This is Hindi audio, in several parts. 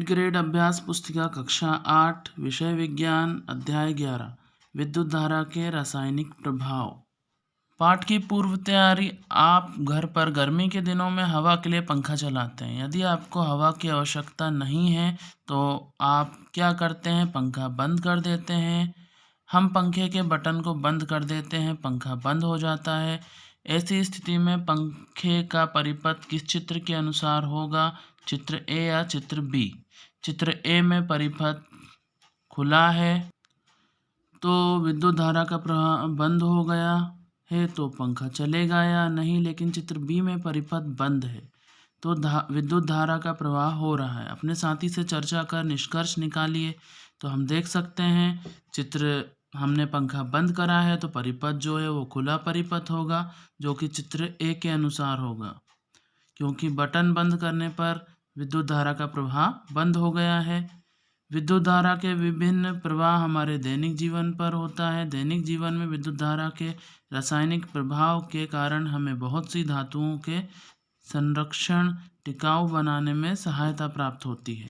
मिड ग्रेड अभ्यास पुस्तिका कक्षा 8 विषय विज्ञान अध्याय 11 विद्युत धारा के रासायनिक प्रभाव। पाठ की पूर्व तैयारी। आप घर पर गर्मी के दिनों में हवा के लिए पंखा चलाते हैं। यदि आपको हवा की आवश्यकता नहीं है तो आप क्या करते हैं? पंखा बंद कर देते हैं। हम पंखे के बटन को बंद कर देते हैं, पंखा बंद हो जाता है। ऐसी स्थिति में पंखे का परिपथ किस चित्र के अनुसार होगा? चित्र ए या चित्र बी? चित्र ए में परिपथ खुला है तो विद्युत धारा का प्रवाह बंद हो गया है तो पंखा चलेगा या नहीं, लेकिन चित्र बी में परिपथ बंद है तो विद्युत धारा का प्रवाह हो रहा है। अपने साथी से चर्चा कर निष्कर्ष निकालिए। तो हम देख सकते हैं चित्र हमने पंखा बंद करा है तो परिपथ जो है वो खुला परिपथ होगा, जो कि चित्र ए के अनुसार होगा, क्योंकि बटन बंद करने पर विद्युत धारा का प्रवाह बंद हो गया है। विद्युत धारा के विभिन्न प्रवाह हमारे दैनिक जीवन पर होता है। दैनिक जीवन में विद्युत धारा के रासायनिक प्रभाव के कारण हमें बहुत सी धातुओं के संरक्षण टिकाऊ बनाने में सहायता प्राप्त होती है।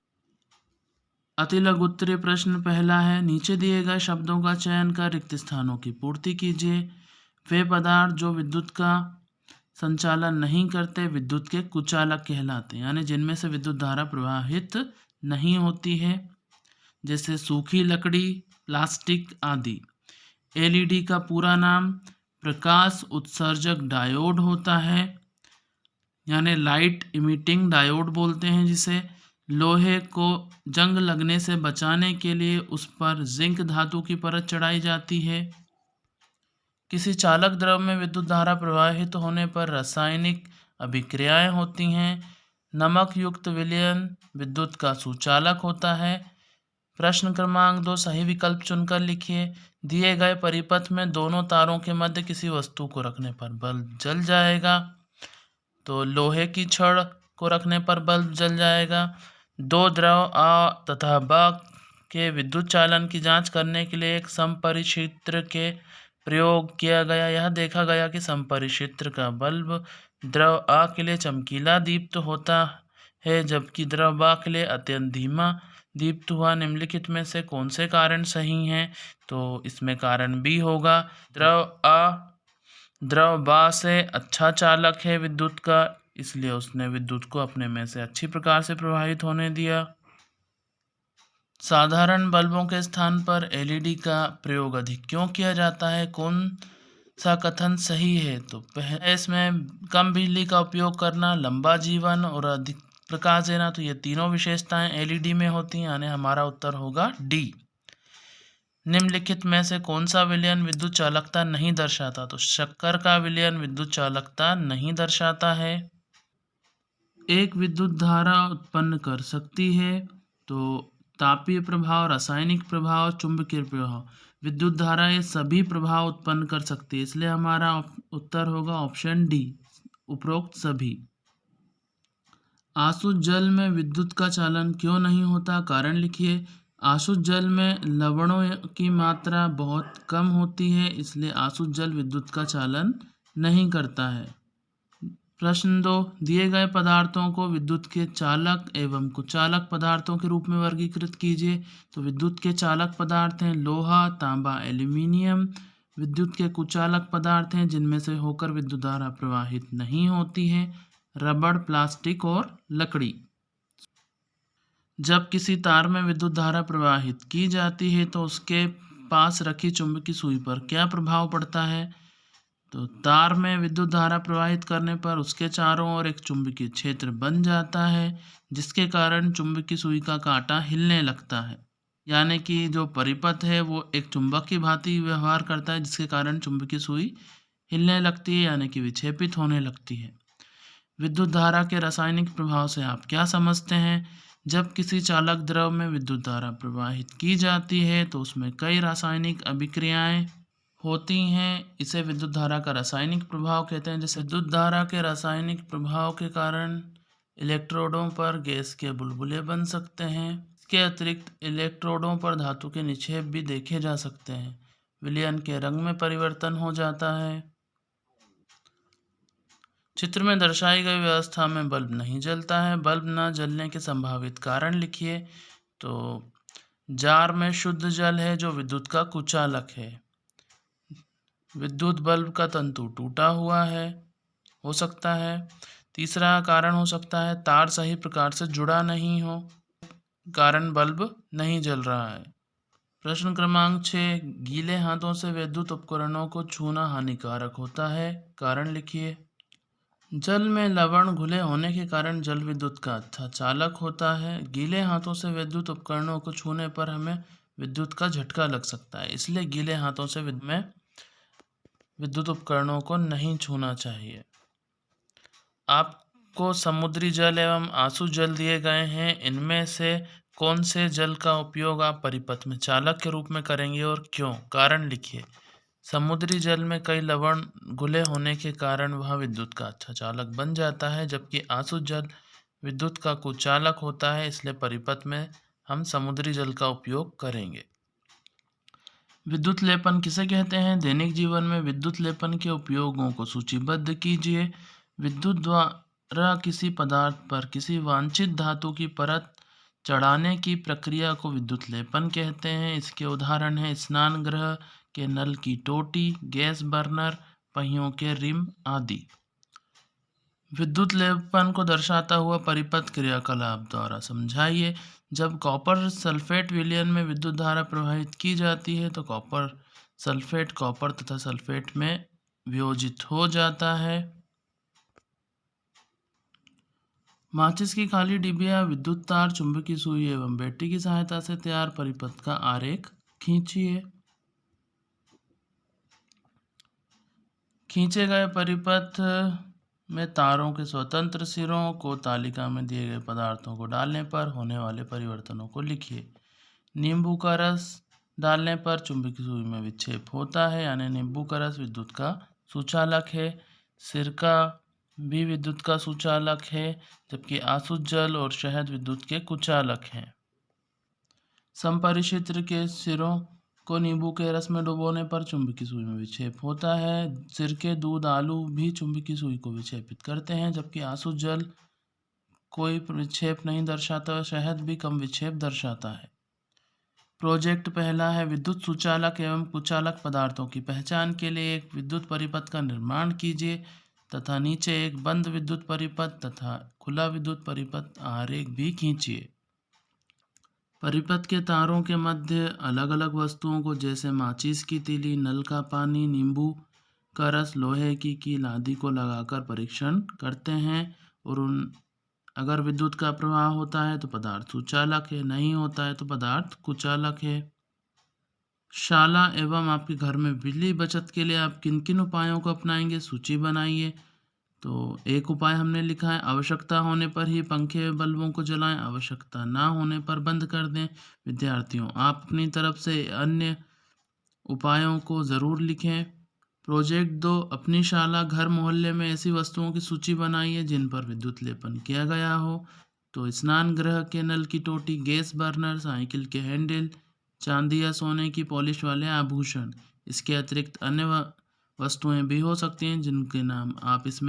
अतिलघु उत्तरीय प्रश्न पहला है, नीचे दिए गए शब्दों का चयन कर रिक्त स्थानों की पूर्ति कीजिए। वे पदार्थ जो विद्युत का संचालन नहीं करते विद्युत के कुचालक कहलाते हैं, यानी जिनमें से विद्युत धारा प्रवाहित नहीं होती है, जैसे सूखी लकड़ी, प्लास्टिक आदि। एलईडी का पूरा नाम प्रकाश उत्सर्जक डायोड होता है, यानी लाइट इमिटिंग डायोड बोलते हैं जिसे। लोहे को जंग लगने से बचाने के लिए उस पर जिंक धातु की परत चढ़ाई जाती है। किसी चालक द्रव में विद्युत धारा प्रवाहित होने पर रासायनिक अभिक्रियाएं होती हैं। नमक युक्त विलयन विद्युत का सुचालक होता है। प्रश्न क्रमांक 2 सही विकल्प चुनकर लिखिए। दिए गए परिपथ में दोनों तारों के मध्य किसी वस्तु को रखने पर बल्ब जल जाएगा, तो लोहे की छड़ को रखने पर बल्ब जल जाएगा। दो द्रव आ तथा ब के विद्युत चालन की जांच करने के लिए एक समपरिक्षित्र के प्रयोग किया गया। यह देखा गया कि समपरिक्षित्र का बल्ब द्रव आ के लिए चमकीला दीप्त होता है, जबकि द्रव बा के लिए अत्यंत धीमा दीप्त हुआ। निम्नलिखित में से कौन से कारण सही हैं? तो इसमें कारण बी होगा। द्रव बा से अच्छा चालक है विद्युत का, इसलिए उसने विद्युत को अपने में से अच्छी प्रकार से प्रवाहित होने दिया। साधारण बल्बों के स्थान पर एलईडी का प्रयोग अधिक क्यों किया जाता है? कौन सा कथन सही है? तो पहले इसमें कम बिजली का उपयोग करना, लंबा जीवन और अधिक प्रकाश देना, तो ये तीनों विशेषताएं एलईडी में होती हैं, यानी हमारा उत्तर होगा डी। निम्नलिखित में से कौन सा विलयन विद्युत चालकता नहीं दर्शाता? तो शक्कर का विलयन विद्युत चालकता नहीं दर्शाता है। एक विद्युत धारा उत्पन्न कर सकती है, तो तापीय प्रभाव, रासायनिक प्रभाव, चुंबकीय प्रभाव, विद्युत धारा ये सभी प्रभाव उत्पन्न कर सकती है, इसलिए हमारा उत्तर होगा ऑप्शन डी, उपरोक्त सभी। आसुत जल में विद्युत का चालन क्यों नहीं होता? कारण लिखिए। आसुत जल में लवणों की मात्रा बहुत कम होती है, इसलिए आसुत जल विद्युत का चालन नहीं करता है। प्रश्न 2, दिए गए पदार्थों को विद्युत के चालक एवं कुचालक पदार्थों के रूप में वर्गीकृत कीजिए। तो विद्युत के चालक पदार्थ हैं लोहा, तांबा, एल्यूमिनियम। विद्युत के कुचालक पदार्थ हैं जिनमें से होकर विद्युत धारा प्रवाहित नहीं होती है, रबड़, प्लास्टिक और लकड़ी। जब किसी तार में विद्युत धारा प्रवाहित की जाती है तो उसके पास रखी चुंबकीय सुई पर क्या प्रभाव पड़ता है? तो तार में विद्युत धारा प्रवाहित करने पर उसके चारों ओर एक चुंबकीय क्षेत्र बन जाता है, जिसके कारण चुंबकीय सुई का कांटा हिलने लगता है, यानी कि जो परिपथ है वो एक चुंबक की भांति व्यवहार करता है, जिसके कारण चुंबकीय सुई हिलने लगती है, यानी कि विक्षेपित होने लगती है। विद्युत धारा के रासायनिक प्रभाव से आप क्या समझते हैं? जब किसी चालक द्रव में विद्युत धारा प्रवाहित की जाती है तो उसमें कई रासायनिक अभिक्रियाएं होती हैं, इसे विद्युत धारा का रासायनिक प्रभाव कहते हैं। जैसे विद्युत धारा के रासायनिक प्रभाव के कारण इलेक्ट्रोडों पर गैस के बुलबुले बन सकते हैं। इसके अतिरिक्त इलेक्ट्रोडों पर धातु के निक्षेप भी देखे जा सकते हैं। विलयन के रंग में परिवर्तन हो जाता है। चित्र में दर्शाई गई व्यवस्था में बल्ब नहीं जलता है। बल्ब न जलने के संभावित कारण लिखिए। तो जार में शुद्ध जल है जो विद्युत का कुचालक है। विद्युत बल्ब का तंतु टूटा हुआ है, हो सकता है। तीसरा कारण हो सकता है तार सही प्रकार से जुड़ा नहीं हो, कारण बल्ब नहीं जल रहा है। प्रश्न क्रमांक 6, गीले हाथों से विद्युत उपकरणों को छूना हानिकारक होता है, कारण लिखिए। जल में लवण घुले होने के कारण जल विद्युत का अच्छा चालक होता है। गीले हाथों से विद्युत उपकरणों को छूने पर हमें विद्युत का झटका लग सकता है, इसलिए गीले हाथों से विद्युत उपकरणों को नहीं छूना चाहिए। आपको समुद्री जल एवं आंसू जल दिए गए हैं, इनमें से कौन से जल का उपयोग आप परिपथ में चालक के रूप में करेंगे और क्यों, कारण लिखिए। समुद्री जल में कई लवण घुले होने के कारण वह विद्युत का अच्छा चालक बन जाता है, जबकि आंसू जल विद्युत का कुचालक होता है, इसलिए परिपथ में हम समुद्री जल का उपयोग करेंगे। विद्युत लेपन किसे कहते हैं? दैनिक जीवन में विद्युत लेपन के उपयोगों को सूचीबद्ध कीजिए। विद्युत द्वारा किसी पदार्थ पर किसी वांछित धातु की परत चढ़ाने की प्रक्रिया को विद्युत लेपन कहते हैं। इसके उदाहरण हैं स्नान गृह के नल की टोटी, गैस बर्नर, पहियों के रिम आदि। विद्युत लेपन को दर्शाता हुआ परिपथ क्रियाकलाप द्वारा समझाइए। जब कॉपर सल्फेट विलयन में विद्युत धारा प्रवाहित की जाती है तो कॉपर सल्फेट कॉपर तथा सल्फेट में वियोजित हो जाता है। माचिस की खाली डिबिया, विद्युत तार, चुंबकीय सुई एवं बैटरी की सहायता से तैयार परिपथ का आरेख खींचिए। खींचे गए परिपथ में तारों के स्वतंत्र सिरों को तालिका में दिए गए पदार्थों को डालने पर होने वाले परिवर्तनों को लिखिए। नींबू का रस डालने पर चुंबकीय सुई में विक्षेप होता है, यानी नींबू का रस विद्युत का सुचालक है। सिरका भी विद्युत का सुचालक है, जबकि आसुत जल और शहद विद्युत के कुचालक हैं। समपरिक्षित्र के सिरों को नींबू के रस में डुबोने पर चुंबकीय सुई में विक्षेप होता है। सिरके, दूध, आलू भी चुंबकीय सुई को विक्षेपित करते हैं, जबकि आसुत जल कोई विक्षेप नहीं दर्शाता। शहद भी कम विक्षेप दर्शाता है। प्रोजेक्ट पहला है विद्युत सुचालक एवं कुचालक पदार्थों की पहचान के लिए एक विद्युत परिपथ का निर्माण कीजिए तथा नीचे एक बंद विद्युत परिपथ तथा खुला विद्युत परिपथ आरेख भी खींचिए। परिपथ के तारों के मध्य अलग अलग वस्तुओं को जैसे माचिस की तीली, नल का पानी, नींबू का रस, लोहे की कील आदि को लगाकर परीक्षण करते हैं और अगर विद्युत का प्रवाह होता है तो पदार्थ सुचालक है, नहीं होता है तो पदार्थ कुचालक है। शाला एवं आपके घर में बिजली बचत के लिए आप किन किन उपायों को अपनाएंगे, सूची बनाइए। तो एक उपाय हमने लिखा है, आवश्यकता होने पर ही पंखे बल्बों को जलाएं, आवश्यकता ना होने पर बंद कर दें। विद्यार्थियों, आप अपनी तरफ से अन्य उपायों को ज़रूर लिखें। प्रोजेक्ट 2, अपनी शाला, घर, मोहल्ले में ऐसी वस्तुओं की सूची बनाइए जिन पर विद्युत लेपन किया गया हो। तो स्नान गृह के नल की टोटी, गैस बर्नर, साइकिल के हैंडल, चांदी या सोने की पॉलिश वाले आभूषण। इसके अतिरिक्त अन्य वस्तुएं भी हो सकती हैं जिनके नाम आप इस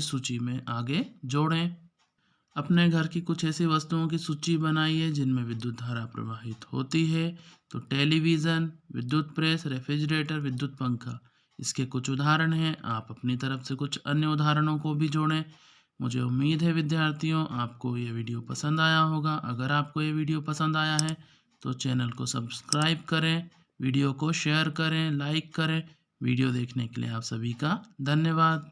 सूची में आगे जोड़ें। अपने घर की कुछ ऐसी वस्तुओं की सूची बनाइए जिनमें विद्युत धारा प्रवाहित होती है। तो टेलीविज़न, विद्युत प्रेस, रेफ्रिजरेटर, विद्युत पंखा इसके कुछ उदाहरण हैं। आप अपनी तरफ से कुछ अन्य उदाहरणों को भी जोड़ें। मुझे उम्मीद है विद्यार्थियों आपको ये वीडियो पसंद आया होगा। अगर आपको ये वीडियो पसंद आया है तो चैनल को सब्सक्राइब करें, वीडियो को शेयर करें, लाइक करें। वीडियो देखने के लिए आप सभी का धन्यवाद।